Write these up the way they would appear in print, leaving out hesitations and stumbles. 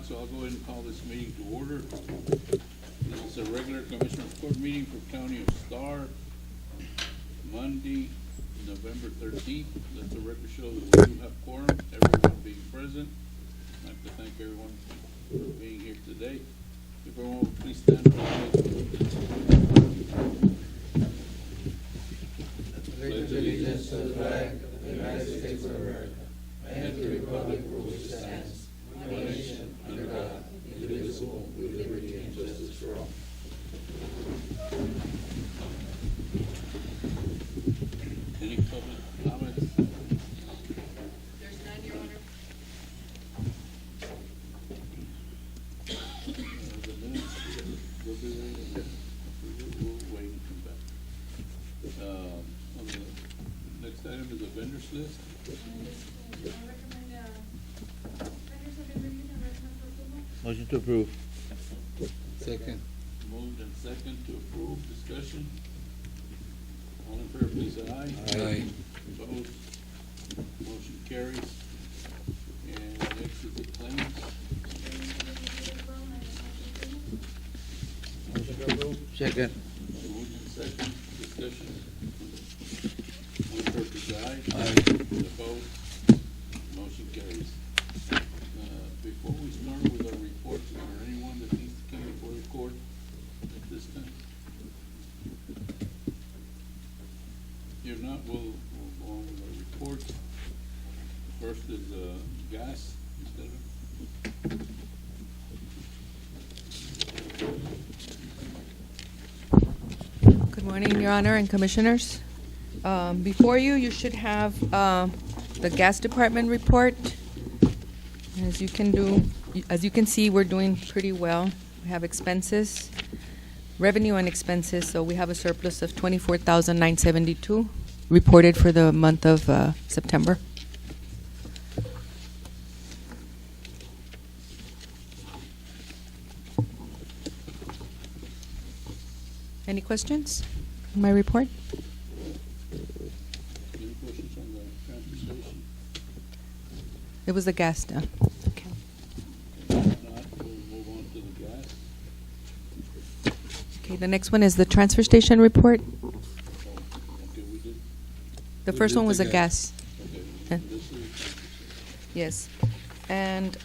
so I'll go ahead and call this meeting to order. This is a regular Commissioners Court meeting for County of Starr, Monday, November 13th. Let the record show that we do have quorum, everyone being present. I'd like to thank everyone for being here today. If everyone will please stand for the pledge allegiance to the flag of the United States of America and to the republic for which it stands, one nation, under God, indivisible, with liberty and justice for all. Any public comments? There's none, Your Honor. The minutes, we'll do that. We'll wait and come back. On the next item is a vendors list. I recommend, vendors have been reviewed and recommend for approval. Motion to approve. Second. Moved and second to approve, discussion. All in favor, please say aye. Aye. Opposed? Motion carries. And next is the claims. Motion to approve. Second. Moved and second, discussion. All in favor, please say aye. Aye. Opposed? Motion carries. Before we start with our reports, is there anyone that needs to come before the court at this time? If not, we'll go on with our reports. First is gas, instead of. Good morning, Your Honor and Commissioners. Before you, you should have the gas department report. As you can see, we're doing pretty well. We have expenses, revenue and expenses, so we have a surplus of $24,972 reported for the month of September. Any questions on my report? Any questions on the transfer station? It was the gas now. Okay. If not, we'll move on to the gas. Okay, the next one is the transfer station report. Okay, we did, The We first did one was the a gas. gas. okay, this is, Yes. And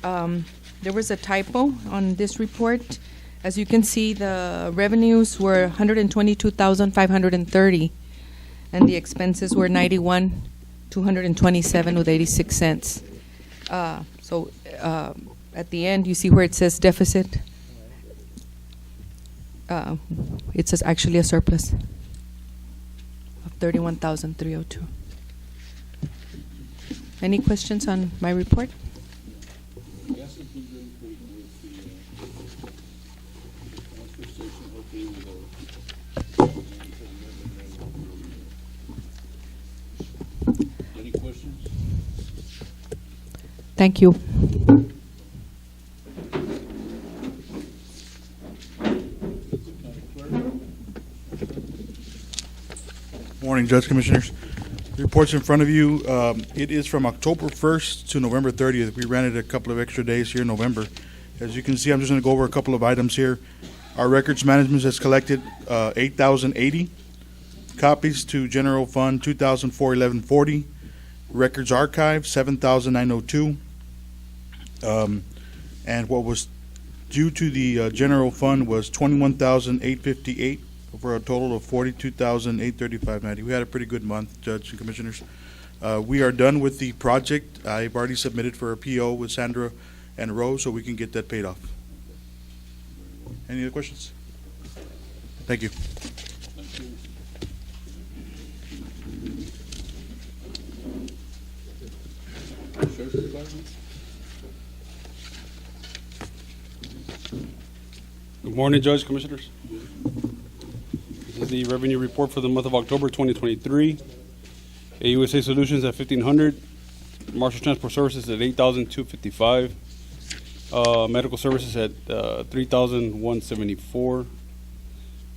there was a typo on this report. As you can see, the revenues were $122,530, and the expenses were $91,227 with 86 cents. So at the end, you see where it says deficit. It says actually a surplus of $31,302. Any questions on my report? gas has been doing pretty good with the transfer station, hopefully with our. Any questions? Thank you. County clerk? Morning, Judge Commissioners. The report's in front of you. It is from October 1st to November 30th. We ran it a couple of extra days here in November. As you can see, I'm just going to go over a couple of items here. Our records management has collected 8,080 copies to General Fund 2,411.40. Records Archive 7,902. And what was due to the General Fund was 21,858. For a total of $42,835.90. We had a pretty good month, Judge and Commissioners. We are done with the project. I've already submitted for a PO with Sandra and Rose, so we can get that paid off. Any other questions? Thank you. Thank you. Sheriff's Department? Good morning, Judge, Commissioners. This is the revenue report for the month of October 2023. AUSA Solutions at 1,500, Marshall Transport Services at 8,255, Medical Services at 3,174,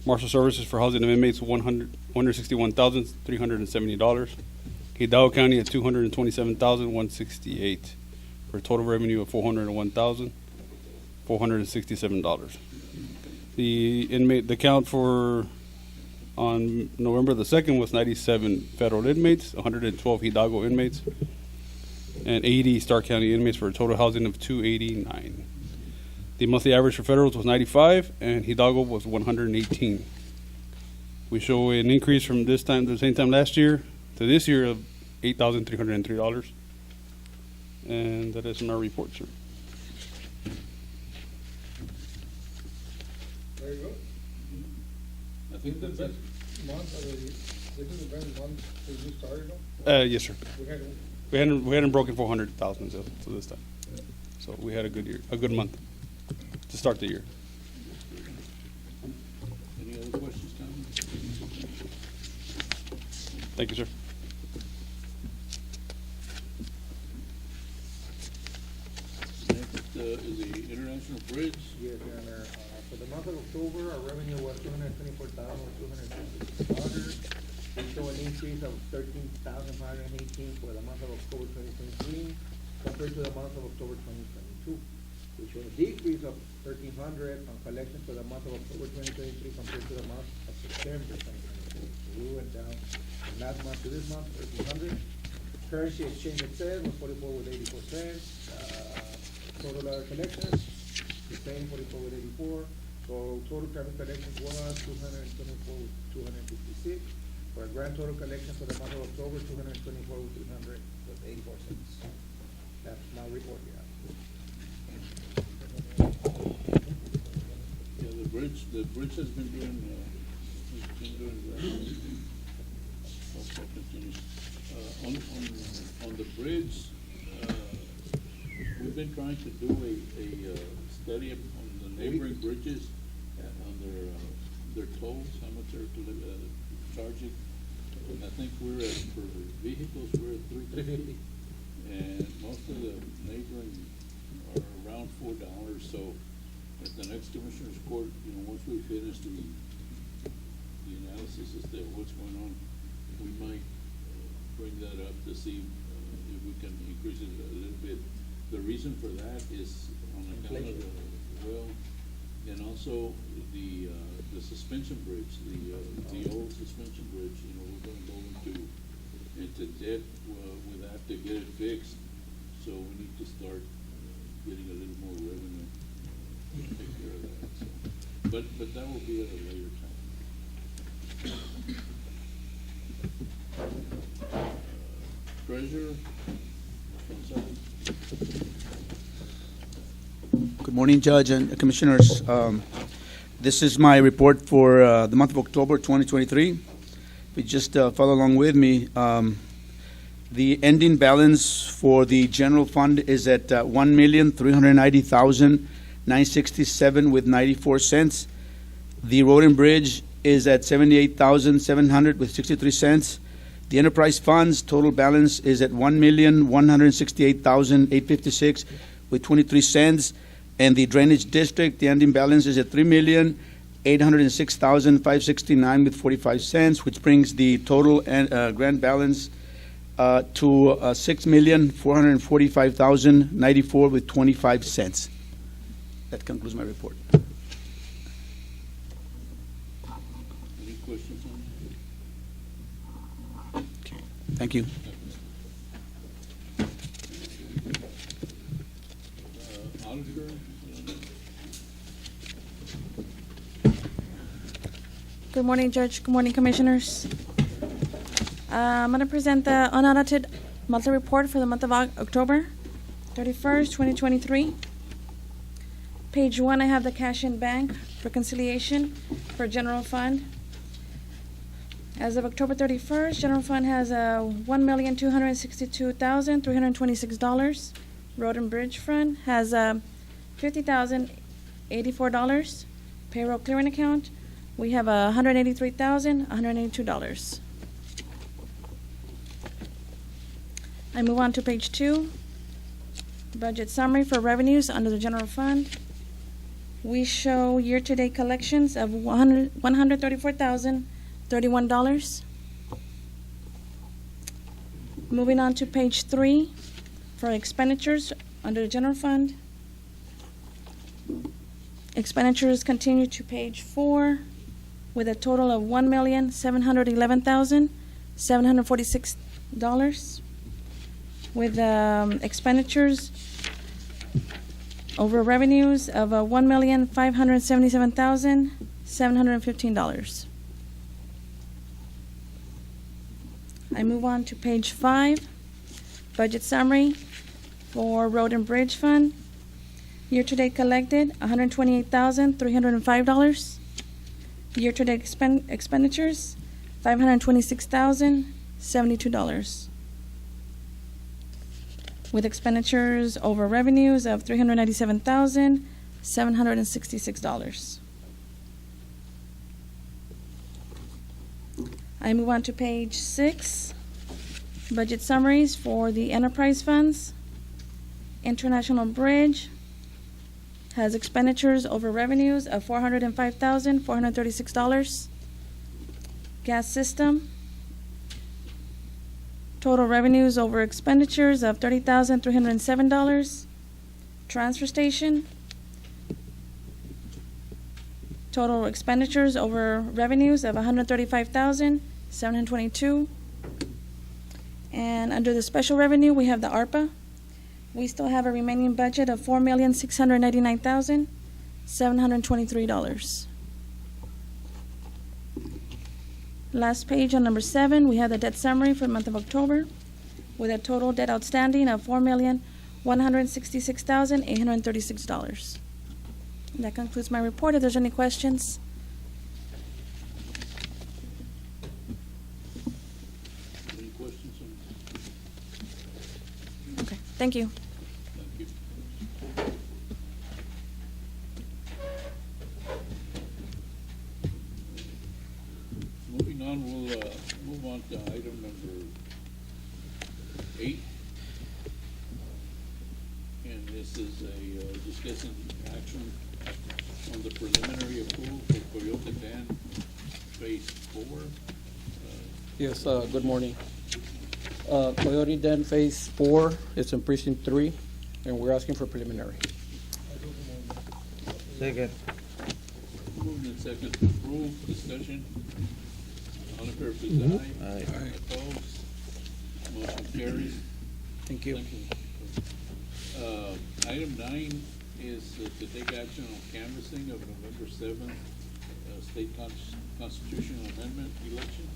Marshall Services for Housing and Inmates $161,370, Hidalgo County at $227,168 for a total revenue of $401,000. $467. The count for on November the 2nd was 97 federal inmates, 112 Hidalgo inmates, and 80 Starr County inmates for a total housing of 289. The monthly average for federals was 95, and Hidalgo was 118. We show an increase from this time to the same time last year to this year of $8,303. And that is my report, sir. There you go. I think that's it. Month already, this is the best month since you started, Yes, sir. we had We hadn't broken 400,000 till this time, so we had a good year, a good month to start the year. Any other questions, comments? Thank you, sir. Next is the International Bridge. Yes, Your Honor. For the month of October, our revenue was $224,260. We show an increase of $13,518 for the month of October 2023 compared to the month of October 2022. We show a decrease of $1,300 on collections for the month of October 2023 compared to the month of September 2022. So we went down from last month to this month, $1,300. Currency exchange itself was 44 with 84 cents. Total other collections, the same, 44 with 84. So total private collections was 224 with 256. For a grand total collection for the month of October, 224 with 300 with 84 cents. That's my report, yeah. Yeah, the bridge has been doing, okay, continue. On the bridge, we've been trying to do a study on the neighboring bridges, on their tolls, how much they're charging. And I think we're at, for vehicles, we're at $3.50. And most of the neighboring are around $4, so at the next Commissioners Court, once we finish the analysis as to what's going on, we might bring that up to see if we can increase it a little bit. The reason for that is on account of and also the suspension bridge, the old suspension bridge, we're gonna go into debt with that to get it fixed. So we need to start getting a little more revenue to take care of that, so. But that will be at a later time. Treasurer, Gonzalez. Good morning, Judge and Commissioners. This is my report for the month of October 2023. If you just follow along with me, the ending balance for the general fund is at $1,390,967 with 94 cents. The road and bridge is at $78,700 with 63 cents. The enterprise funds total balance is at $1,168,856 with 23 cents. And the drainage district, the ending balance is at $3,806,569 with 45 cents, which brings the total grand balance to $6,445,094 with 25 cents. That concludes my report. Any questions on that? Okay. Thank you. Auditor? Good morning, Judge. Good morning, Commissioners. I'm going to present the unaudited monthly report for the month of October 31st, 2023. Page 1, I have the cash in bank reconciliation for general fund. As of October 31st, general fund has $1,262,326. Road and bridge fund has $50,084. Payroll clearing account, we have $183,182. I move on to page 2. Budget summary for revenues under the general fund. We show year-to-date collections of $134,031. Moving on to page 3 for expenditures under the general fund. Expenditures continue to page 4 with a total of $1,711,746 with expenditures over revenues of $1,577,715. I move on to page 5, budget summary for Road and Bridge Fund. Year-to-date collected, $128,305. Year-to-date expenditures, $526,072. With expenditures over revenues of $397,766. I move on to page 6, budget summaries for the enterprise funds. International Bridge has expenditures over revenues of $405,436. Gas system, total revenues over expenditures of $30,307. Transfer station, total expenditures over revenues of $135,722. And under the special revenue, we have the ARPA. We still have a remaining budget of $4,699,723. Last page on number 7, we have the debt summary for the month of October with a total debt outstanding of $4,166,836. That concludes my report. If there's any questions. Any questions on Okay, thank you. Thank you. Moving on, we'll move on to item number 8. And this is a discussing action on the preliminary approval for Coyote Dam Phase 4. Yes, good morning. Coyote Dam Phase 4, it's in precinct 3, and we're asking for preliminary. Second. Moved and second to approve, discussion. All in favor, please aye. Aye. Opposed? Motion carries. Thank you. Item 9 is to take action on canvassing of November 7th state constitutional amendment election.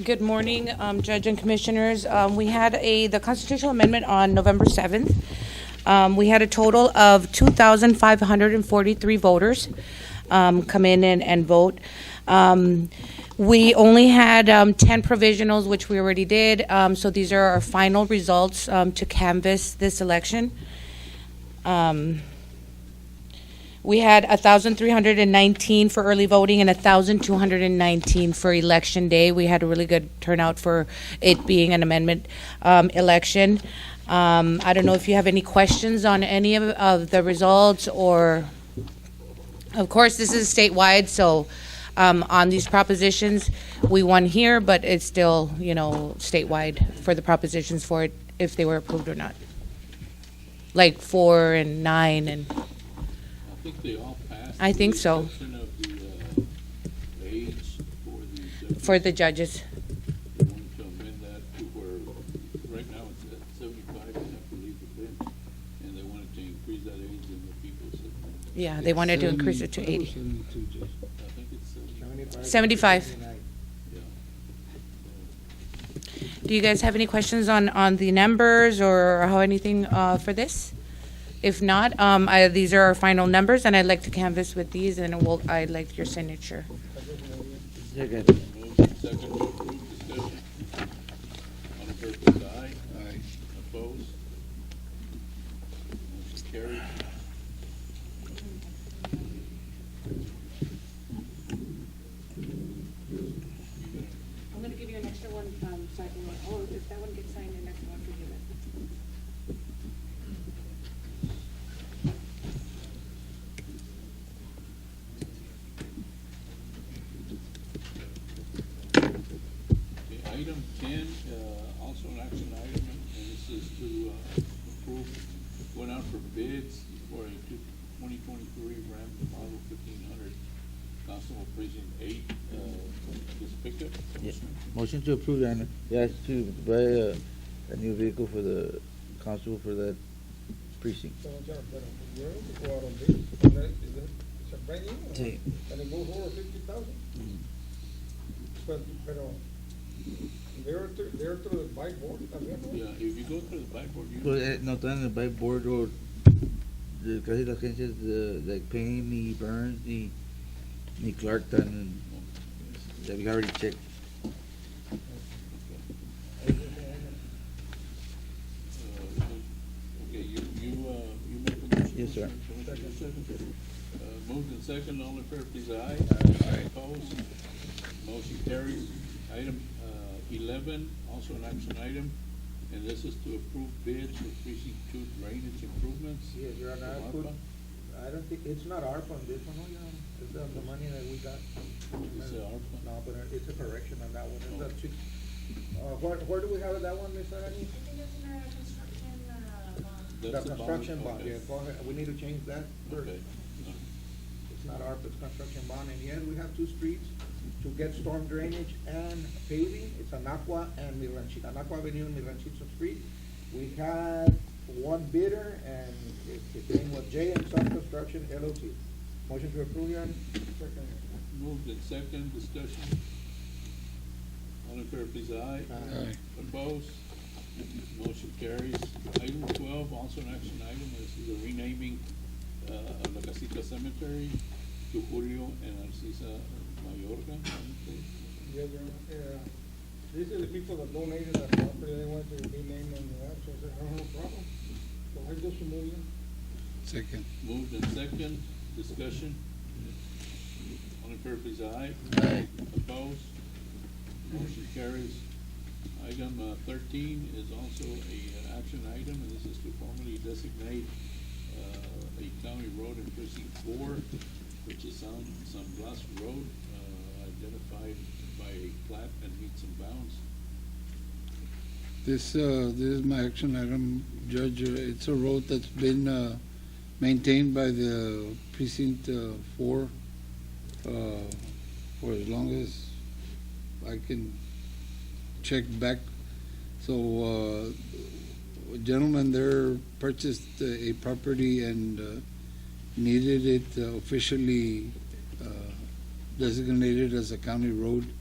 Good morning, Judge and Commissioners. We had the constitutional amendment on November 7th. We had a total of 2,543 voters come in and vote. We only had 10 provisionals, which we already did, so these are our final results to canvass this election. We had 1,319 for early voting and 1,219 for election day. We had a really good turnout for it being an amendment election. I don't know if you have any questions on any of the results, or, of course, this is statewide, so on these propositions, we won here, but it's still, statewide for the propositions for it, if they were approved or not. Like 4 and 9 and... I think they all passed. I think so. With the exception of the age For the judges. They wanted to amend that to where, right now it's at 75, and I believe the bench, and they wanted to increase that age in the people. Yeah, they wanted to increase it to 80. I think it's 75. 75. Yeah. Do you guys have any questions on the numbers or how anything for this? If not, these are our final numbers, and I'd like to canvass with these, and I'd like your signature. Second. Moved and second to approve, discussion. All in favor, please aye. Aye. Opposed? Motion carried. I'm going to give you an extra one, so I can, if that one gets signed, the next one can give it. also an action item, and this is to approve, went out for bids for a 2023 Ram model 1500 Constable Precinct 8, this pickup. Yeah. Motion to approve, Your Honor. Yes, to buy a new vehicle for the constable for that precinct. Sí. And it goes over 50,000? Pero, they're through the buy board también, ¿no? Yeah, if you go through the backboard, you. Pues no están en el buy board o casi las agencias like Payne, ni Burns, ni Clark están en, that we already checked. Okay, you make the motion? Yes, sir. Commissioner Second. Moved and second, all in favor, please, aye. Aye. Opposed? Motion carries. Item 11, also an action item, and this is to approve bids for precinct 2 drainage improvements. Yes, Your Honor, ARPA. I don't think, it's not ARPA on this one, no, Your Honor. It's the money that we got. Is it ARPA? No, but it's a correction on that one. It's Oh. a six, where do we have that one, Ms. Arani? I think it's in our construction, bond. The That's the bond, construction bond, okay. yeah, go ahead. We need to change that first. Okay. It's not ARPA, it's construction bond, and yes, we have two streets to get storm drainage and paving. It's Anacua and Miranchito, Anacua Avenue and Miranchito Street. We had one bidder, and his name was J and Son Construction LLC. Motion to approve, Your Honor. Moved and second, discussion. All in favor, please, aye. Aye. Opposed? Motion carries. Item 12, also an action item, this is a renaming of La Casita Cemetery to Julio and Narcisa Mayorga. Yes, Your Honor. These are the people that donated that property, they want to rename them, so I said, I don't have a problem. So I just move it. Second. Moved and second, discussion. All in favor, please, aye. Aye. Opposed? Motion carries. Item 13 is also a action item, and this is to formally designate a county road in precinct 4, which is San Blas Road, identified by a plat and meets and bounds. This is my action item, Judge. It's a road that's been maintained by the precinct 4 for as long as I can check back. So, a gentleman there purchased a property and needed it officially designated as a county road.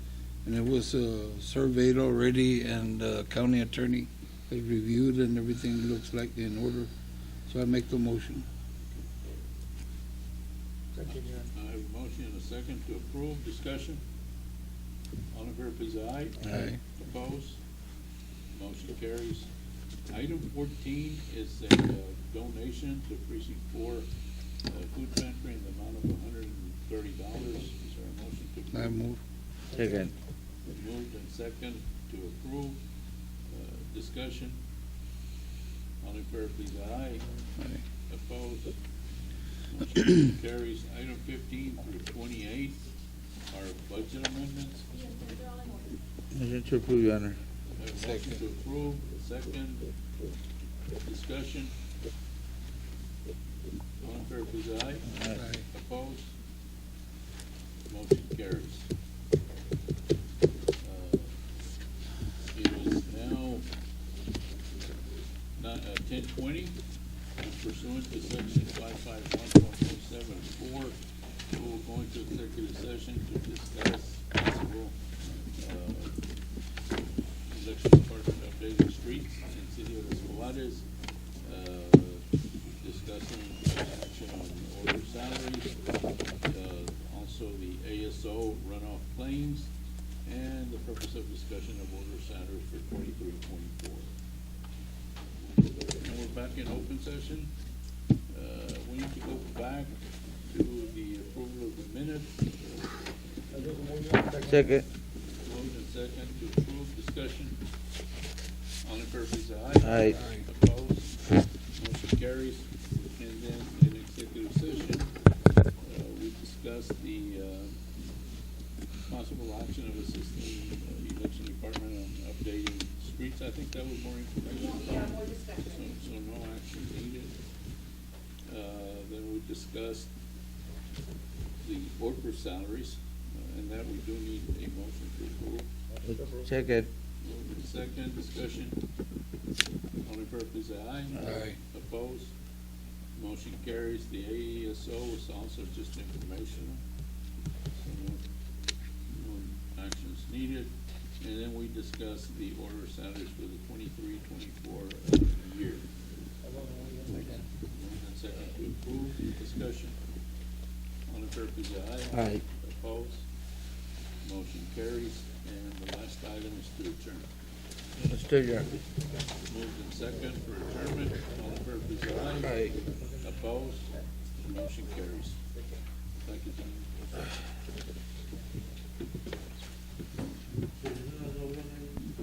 And it was surveyed already, and the county attorney has reviewed, and everything looks like in order. So I make the motion. Second, Your Honor. I have a motion and a second to approve. Discussion. All in favor, please, aye. Aye. Opposed? Motion carries. Item 14 is a donation to precinct 4 food pantry in the amount of $130. Is there a motion to approve? I move. Second. Moved and second to approve. Discussion. All in favor, please, aye. Aye. Opposed? Motion carries. Item 15 through 28 are budget amendments. Yes, they're all in order. Motion to approve, Your Honor. I have a motion to approve, second. Discussion. All in favor, please, aye. Aye. Opposed? Motion carries. It is now 10:20, pursuant to section 551.074, we will go into executive session to discuss possible election department updating streets in City of Los Juarez, discussing action on order salaries, also the ASO runoff claims, and the purpose of discussion of order salaries for 23-24. And we're back in open session. We need to go back to the approval of the minutes. Second. Moved and second to approve, discussion. All in favor, please, aye. Aye. Opposed? Motion carries. And then in executive session, we discussed the possible action of assisting the election department on updating street I think that was more information. Yeah, more discussion. So no action needed. Then we discussed the worker salaries, and that we do need a motion to approve. Second. Moved in second, discussion. All in favor, please say aye. Aye. Opposed? Motion carries. The AESO is also just informational. So no actions needed. And then we discussed the order salaries for the 23-24 year. Moved in second to approve, discussion. All in favor, please say aye. Aye. Opposed? Motion carries. And the last item is to adjourn. Mr. Adjourn. Moved in second for adjournment. All in favor, please say aye. Aye. Opposed? Motion carries. Thank you, gentlemen.